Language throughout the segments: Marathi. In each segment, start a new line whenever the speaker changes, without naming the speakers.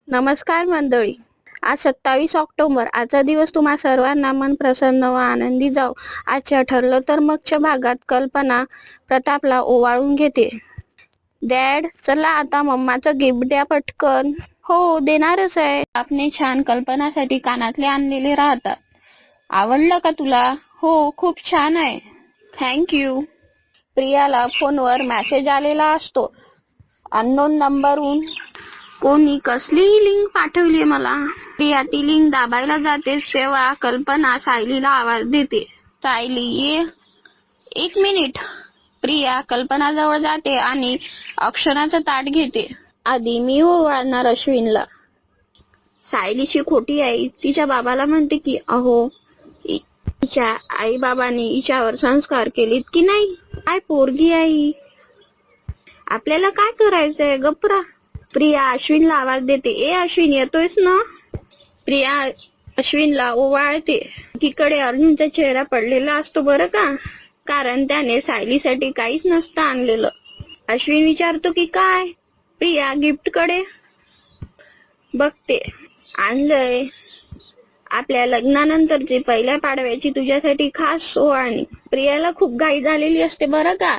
नमस्कार मंडळी. आज 27 ऑक्टोबर. आजचा दिवस तुम्हा सर्वांना मन प्रसन्न व आनंदी जाओ. आजच्या ठरलं तर मगच्या भागात कल्पना प्रतापला ओवाळून घेते. डॅड, चला आता मम्माचं गिफ्ट द्या पटकन. हो, देणारच आहे. आपने छान कल्पनासाठी कानातले आणलेले राहतात. आवडलं का तुला? हो, खूप छान आहे. थँक्यू. प्रियाला फोनवर मेसेज आलेला असतो. अननोन नंबरहून कोणी कसलीही लिंक पाठवली मला. प्रिया ती लिंक दाबायला जाते तेव्हा कल्पना सायलीला आवाज देते. सायली, ये. 1 मिनिट. प्रिया कल्पनाजवळ जाते आणि अक्षराचं ताट घेते. आधी मी ओवाळणार अश्विनला. सायलीची खोटी आई तिच्या बाबाला म्हणते की अहो, तिच्या आई बाबांनी हिच्यावर संस्कार केलेत की नाही. काय पोरगी आई, आपल्याला काय करायचंय, गप्रा. प्रिया अश्विनला आवाज देते. ए अश्विन, येतोयस ना? प्रिया अश्विनला ओवाळते. तिकडे अर्जुनचा चेहरा पडलेला असतो बरं का, कारण त्याने सायलीसाठी काहीच नसतं आणलेलं. अश्विन विचारतो की काय. प्रिया गिफ्ट कडे बघते. आणलंय आपल्या लग्नानंतरची पहिल्या पाडव्याची तुझ्यासाठी खास ओवाळणी. प्रियाला खूप घाई झालेली असते बरं का.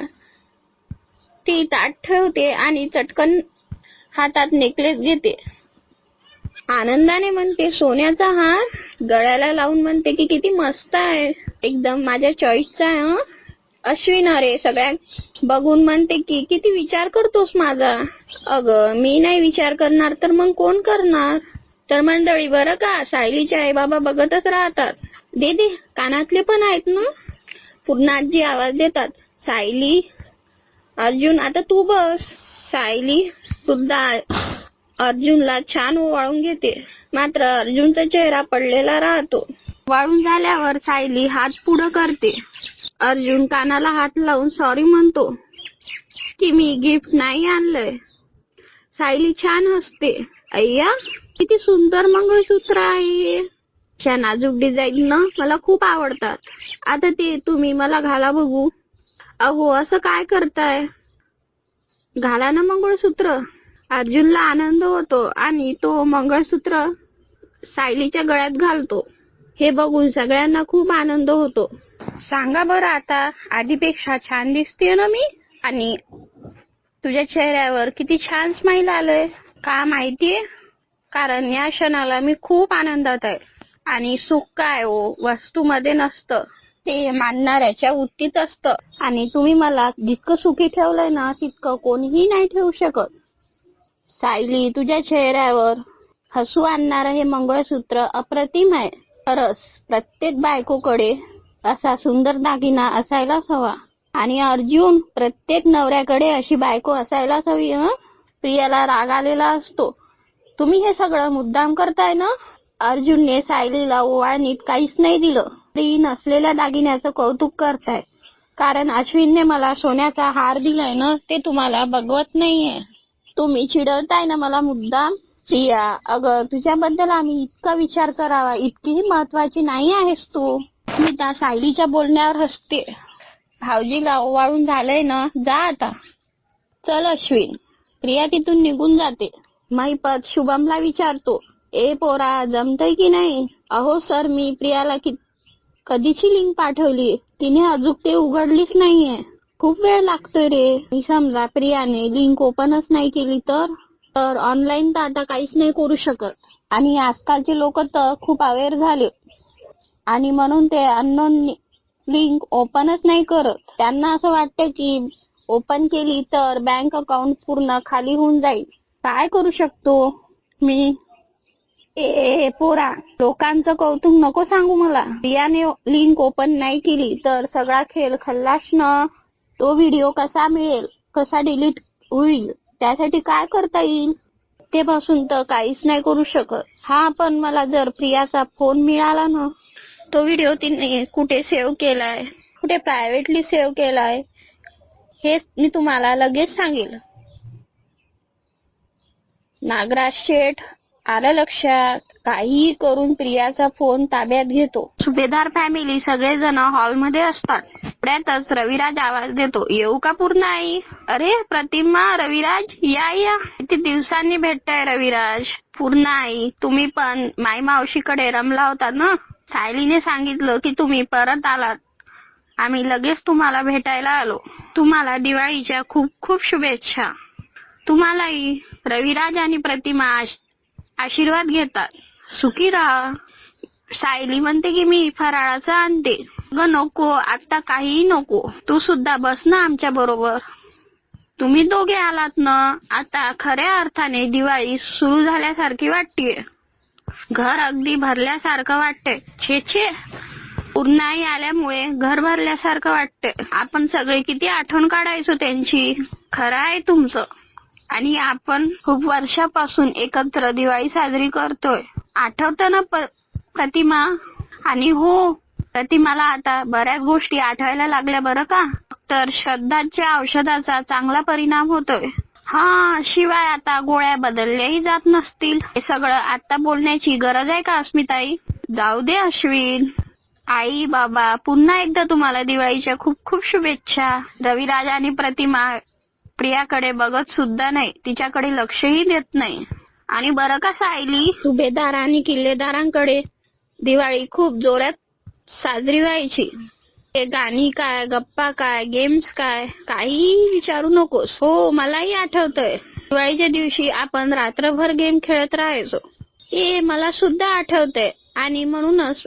ती ताट ठेवते आणि चटकन हातात नेकलेस घेते. आनंदाने म्हणते, सोन्याचा हार. गळ्याला लावून म्हणते की किती मस्त आहे, एकदम माझ्या चॉईसचा आहे. अश्विन अरे सगळ्या बघून म्हणते की किती विचार करतोस माझा. अगं, मी नाही विचार करणार तर मग कोण करणार. तर मंडळी बरं का, सायलीचे आई बाबा बघतच राहतात. दे दे, कानातले पण आहेत ना. पूर्ण आजी आवाज देतात. सायली, अर्जुन, आता तू बस. सायली सुद्धा अर्जुनला छान ओवाळून घेते. मात्र अर्जुनचा चेहरा पडलेला राहतो. वाळून झाल्यावर सायली हात पुढं करते. अर्जुन कानाला हात लावून सॉरी म्हणतो की मी गिफ्ट नाही आणलंय. सायली छान हसते. अय्या, किती सुंदर मंगळसूत्र आहे. अशा नाजूक डिझाईन ना मला खूप आवडतात. आता ते तुम्ही मला घाला बघू. अहो, असं काय करताय, घाला ना मंगळसूत्र. अर्जुनला आनंद होतो आणि तो मंगळसूत्र सायलीच्या गळ्यात घालतो. हे बघून सगळ्यांना खूप आनंद होतो. सांगा बरं, आता आधीपेक्षा छान दिसते ना मी. आणि तुझ्या चेहऱ्यावर किती छान स्माइल आलंय. का माहितीये, कारण या क्षणाला मी खूप आनंदात आहे. आणि सुख काय हो, वस्तूमध्ये नसतं, ते मानणाऱ्याच्या वृत्तीत असतं. आणि तुम्ही मला जितकं सुखी ठेवलंय ना तितकं कोणीही नाही ठेवू शकत. सायली, तुझ्या चेहऱ्यावर हसू आणणारं हे मंगळसूत्र अप्रतिम आहे. खरंच प्रत्येक बायकोकडे असा सुंदर दागिना असायलाच हवा. आणि अर्जुन, प्रत्येक नवऱ्याकडे अशी बायको असायलाच हवी. प्रियाला राग आलेला असतो. तुम्ही हे सगळं मुद्दाम करताय ना. अर्जुनने सायलीला ओवाळणीत काहीच नाही दिलं. स्त्री नसलेल्या दागिन्याचं कौतुक करताय, कारण अश्विनने मला सोन्याचा हार दिलाय ना, ते तुम्हाला बघवत नाहीये. तुम्ही चिडवताय ना मला मुद्दाम. प्रिया, अगं तुझ्याबद्दल आम्ही इतका विचार करावा इतकीही महत्वाची नाही आहेस तू. स्मिता सायलीच्या बोलण्यावर हसते. भाऊजीला ओवाळून झालंय ना, जा आता. चल अश्विन. प्रिया तिथून निघून जाते. महिपत शुभमला विचारतो, ए पोरा, जमतय की नाही. अहो सर, मी प्रियाला कधीची लिंक पाठवली, तिने अजून ते उघडलीच नाहीये. खूप वेळ लागतोय रे. समजा प्रियाने लिंक ओपनच नाही केली तर ऑनलाईन तर आता काहीच नाही करू शकत. आणि आजकालचे लोक तर खूप अवेअर झाले आणि म्हणून ते अननोन लिंक ओपनच नाही करत. त्यांना असं वाटतं की ओपन केली तर बँक अकाउंट पूर्ण खाली होऊन जाईल. काय करू शकतो मी. ए पोरा, लोकांचं कौतुक नको सांगू मला. प्रियाने लिंक ओपन नाही केली तर सगळा खेळ खल्लास ना. तो व्हिडिओ कसा मिळेल, कसा डिलीट होईल, त्यासाठी काय करता येईल. ते पासून तर काहीच नाही करू शकत. हा, पण मला जर प्रियाचा फोन मिळाला ना, तो व्हिडिओ तिने कुठे सेव्ह केलाय, कुठे प्रायव्हेटली सेव्ह केलाय, हे मी तुम्हाला लगेच सांगेल. नागराज शेठ आलं लक्षात. काहीही करून प्रियाचा फोन ताब्यात घेतो. सुभेदार फॅमिली सगळेजण हॉलमध्ये असतात. तेवढ्यातच रविराज आवाज देतो, येऊ का पूर्ण आई? अरे प्रतिमा, रविराज, या या. किती दिवसांनी भेटताय रविराज. पूर्ण आई, तुम्ही पण माई मावशीकडे रमला होता ना. सायलीने सांगितलं की तुम्ही परत आलात. आम्ही लगेच तुम्हाला भेटायला आलो. तुम्हाला दिवाळीच्या खूप खूप शुभेच्छा. तुम्हालाही. रविराज आणि प्रतिमा आशीर्वाद घेतात. सुखी राहा. सायली म्हणते की मी फराळाचं आणते. ग नको, आता काहीही नको. तू सुद्धा बस ना आमच्या बरोबर. तुम्ही दोघे आलात ना, आता खऱ्या अर्थाने दिवाळी सुरू झाल्यासारखी वाटतेय. घर अगदी भरल्यासारखं वाटतंय. छे छे, पूर्णाई आल्यामुळे घर भरल्यासारखं वाटतंय. आपण सगळे किती आठवण काढायचो त्यांची. खरं आहे तुमचं. आणि आपण खूप वर्षापासून एकत्र दिवाळी साजरी करतोय. आठवतं ना प्रतिमा? आणि हो, प्रतिमाला आता बऱ्याच गोष्टी आठवायला लागल्या बरं का. तर श्रद्धाच्या औषधाचा चांगला परिणाम होतोय. हा, शिवाय आता गोळ्या बदलल्याही जात नसतील. हे सगळं आता बोलण्याची गरज आहे का अस्मिताई? जाऊ दे अश्विन. आई बाबा, पुन्हा एकदा तुम्हाला दिवाळीच्या खूप खूप शुभेच्छा. रविराज आणि प्रतिमा प्रियाकडे बघत सुद्धा नाही, तिच्याकडे लक्षही देत नाही. आणि बरं का सायली, सुभेदार आणि किल्लेदारांकडे दिवाळी खूप जोरात साजरी व्हायची. ते गाणी काय, गप्पा काय, गेम्स काय, काही विचारू नकोस. हो, मलाही आठवतंय. दिवाळीच्या दिवशी आपण रात्रभर गेम खेळत राहायचो. मला सुद्धा आठवतंय. आणि म्हणूनच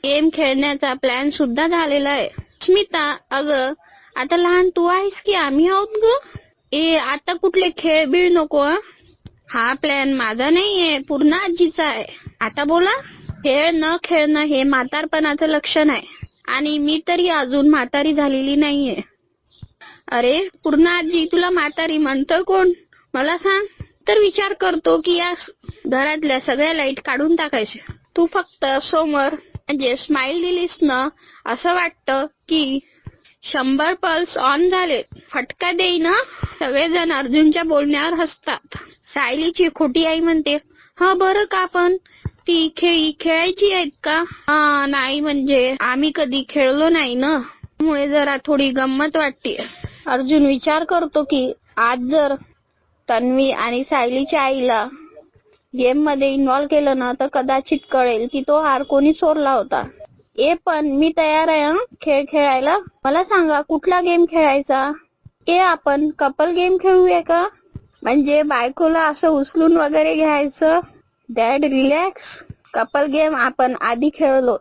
गेम खेळण्याचा प्लॅन सुद्धा झालेला आहे. स्मिता, अगं आता लहान तू आहेस की आम्ही आहोत ग? आता कुठले खेळ बीळ नको. हा प्लॅन माझा नाहीये, पूर्ण आजीचा आहे. आता बोला. खेळ न खेळणं हे म्हातारपणाचं लक्षण आहे. आणि मी तरी अजून म्हातारी झालेली नाहीये. अरे पूर्ण आजी, तुला म्हातारी म्हणतं कोण मला सांग? तर विचार करतो की या घरातल्या सगळ्या लाईट काढून टाकायचे. तू फक्त समोर म्हणजे स्माइल दिलीस ना, असं वाटतं की 100 पल्स ऑन झाले. फटका देईन. सगळेजण अर्जुनच्या बोलण्यावर हसतात. सायलीची खोटी आई म्हणते, हा बरं का, पण ती खेळी खेळायची आहेत का? नाही, म्हणजे आम्ही कधी खेळलो नाही ना, त्यामुळे जरा थोडी गंमत वाटते. अर्जुन विचार करतो की आज जर तन्वी आणि सायलीच्या आईला गेम मध्ये इन्व्हॉल्व केलं ना, तर कदाचित कळेल की तो हार कोणी चोरला होता. पण मी तयार आहे खेळ खेळायला. मला सांगा कुठला गेम खेळायचा? आपण कपल गेम खेळूया का? म्हणजे बायकोला असं उचलून वगैरे घ्यायचं. Dad relax. कपल गेम आपण आधी खेळलो,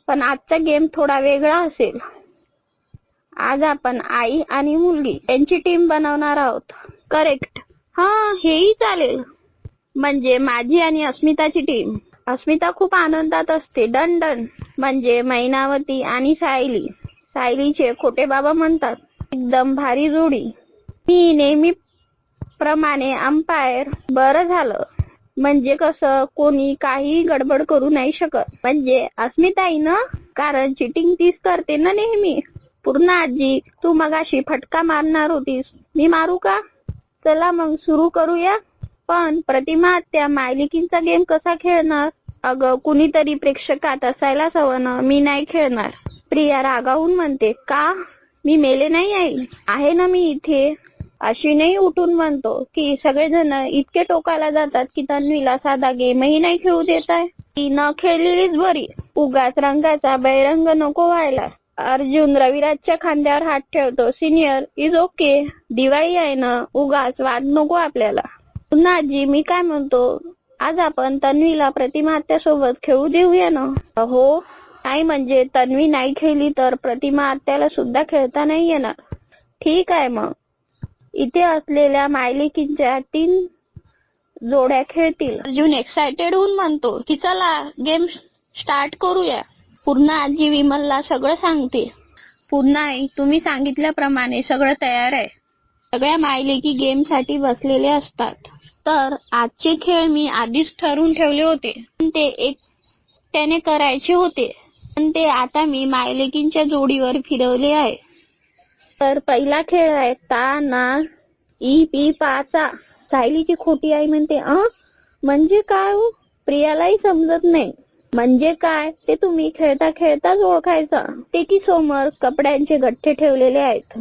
पण आजचा गेम थोडा वेगळा असेल. आज आपण आई आणि मुलगी यांची टीम बनवणार आहोत. करेक्ट. हेही चालेल. म्हणजे माझी आणि अस्मिताची टीम. अस्मिता खूप आनंदात असते. Done done. म्हणजे मैनावती आणि सायली. सायलीचे खोटे बाबा म्हणतात, एकदम भारी जोडी. मी नेहमी प्रमाणे अंपायर. बरं झालं. म्हणजे कसं, कोणी काही गडबड करू नाही शकत. म्हणजे अस्मिताई ना, कारण चिटिंग तीच करते ना नेहमी. पूर्ण आजी, तू मगाशी फटका मारणार होतीस, मी मारू का? चला मग सुरू करूया. पण प्रतिमा आत्या, मायलिकींचा गेम कसा खेळणार? अगं कुणीतरी प्रेक्षकात असायलाच हवं ना. मी नाही खेळणार. प्रिया रागावून म्हणते, का? मी मेले नाही आहे ना मी इथे. अश्विनही उठून म्हणतो की सगळेजण इतके टोकाला जातात की तन्वीला साधा गेमही नाही खेळू देत आहे. ती न खेळलेलीच बरी. उगाच रंगाचा बैरंग नको व्हायला. अर्जुन रविराजच्या खांद्यावर हात ठेवतो. Senior is okay. दिवाळी आहे ना, उगाच वाद नको आपल्याला. पुन्हा आजी, मी काय म्हणतो, आज आपण तन्वीला प्रतिमा आत्यासोबत खेळू देऊया ना? हो. नाही म्हणजे तन्वी नाही खेळली तर प्रतिमा आत्याला सुद्धा खेळता नाही येणार. ठीक आहे मग. इथे असलेल्या मायलिकींच्या 3 जोड्या खेळतील. अर्जुन एक्सायटेड होऊन म्हणतो की चला गेम स्टार्ट करूया. पूर्ण आजी विमलला सगळं सांगते. पूर्ण आई, तुम्ही सांगितल्याप्रमाणे सगळं तयार आहे. सगळ्या मायलेकी गेम साठी बसलेले असतात. तर आजचे खेळ मी आधीच ठरवून ठेवले होते, पण ते एकट्याने करायचे होते. पण ते आता मी मायलेकींच्या जोडीवर फिरवले आहे. तर पहिला खेळ आहे ता ना ई पी पाचा. सायलीची खोटी आई म्हणते, म्हणजे काय हो? प्रियालाही समजत नाही. म्हणजे काय ते तुम्ही खेळता खेळताच ओळखायचं. ते की समोर कपड्यांचे गठ्ठे ठेवलेले आहेत.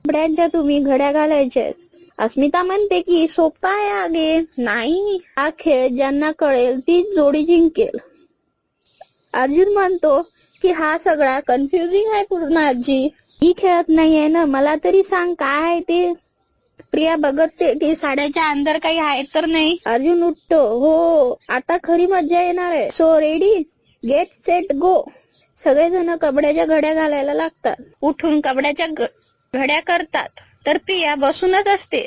कपड्यांच्या तुम्ही घड्या घालायच्या आहेत. अस्मिता म्हणते की सोपा आहे आगे. नाही, हा खेळ ज्यांना कळेल तीच जोडी जिंकेल. अर्जुन म्हणतो की हा सगळा कन्फ्युजिंग आहे पूर्ण आजी. ही खेळत नाहीये ना, मला तरी सांग काय आहे ते. प्रिया बघते की साड्याच्या अंदर काही आहे तर नाही. अर्जुन उठतो. हो, आता खरी मज्जा येणार आहे. So ready, get set go. सगळेजण कपड्याच्या घड्या घालायला लागतात. उठून कपड्याच्या घड्या करतात. तर प्रिया बसूनच असते.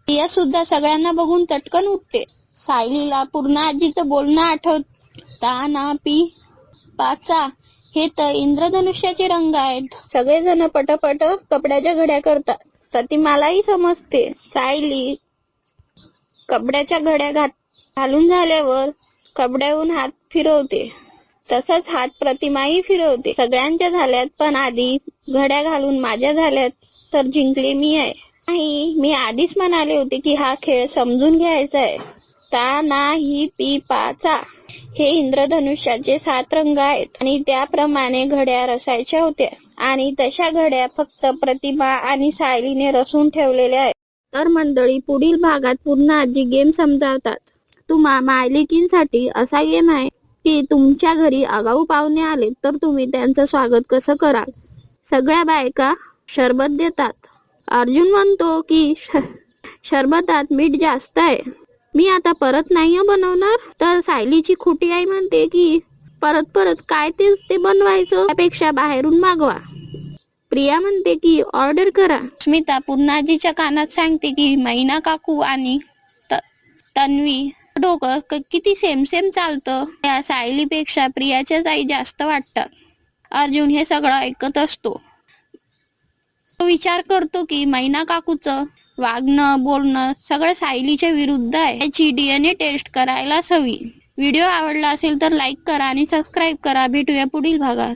प्रिया सुद्धा सगळ्यांना बघून चटकन उठते. सायलीला पूर्ण आजीचं बोलणं आठवतं ना, पी पाचा हे तर इंद्रधनुष्याचे रंग आहेत. सगळेजण पटपट कपड्याच्या घड्या करतात. प्रतिमालाही समजते. सायली कपड्याच्या घड्या घालून झाल्यावर कपड्याहून हात फिरवते. तसंच हात प्रतिमाही फिरवते. सगळ्यांच्या झाल्यात, पण आधी घड्या घालून माझ्या झाल्यात तर जिंकले मी आहे. नाही, मी आधीच म्हणाले होते की हा खेळ समजून घ्यायचा आहे. ता ना ही पी पाचा हे इंद्रधनुष्याचे 7 रंग आहेत आणि त्याप्रमाणे घड्या रचायच्या होत्या. आणि तशा घड्या फक्त प्रतिभा आणि सायलीने रचून ठेवलेल्या आहेत. तर मंडळी, पुढील भागात पूर्ण आजी गेम समजावतात. तुम्हा मायलेकींसाठी असा गेम आहे की तुमच्या घरी आगाऊ पाहुणे आले तर तुम्ही त्यांचं स्वागत कसं कराल. सगळ्या बायका शरबत देतात. अर्जुन म्हणतो की शरबतात मीठ जास्त आहे, मी आता परत नाही बनवणार. तर सायलीची खोटी आई म्हणते की परत काय ते बनवायचं, त्यापेक्षा बाहेरून मागवा. प्रिया म्हणते की ऑर्डर करा. स्मिता पूर्णाजीच्या कानात सांगते की मैना काकू आणि तन्वी डोकं किती सेम चालतं. त्या सायलीपेक्षा प्रियाच्याच आई जास्त वाटतात. अर्जुन हे सगळं ऐकत असतो. तो विचार करतो की मैना काकूचं वागणं बोलणं सगळं सायलीच्या विरुद्ध आहे. त्याची DNA टेस्ट करायलाच हवी. व्हिडिओ आवडला असेल तर लाईक करा आणि सबस्क्राईब करा. भेटूया पुढील भागात.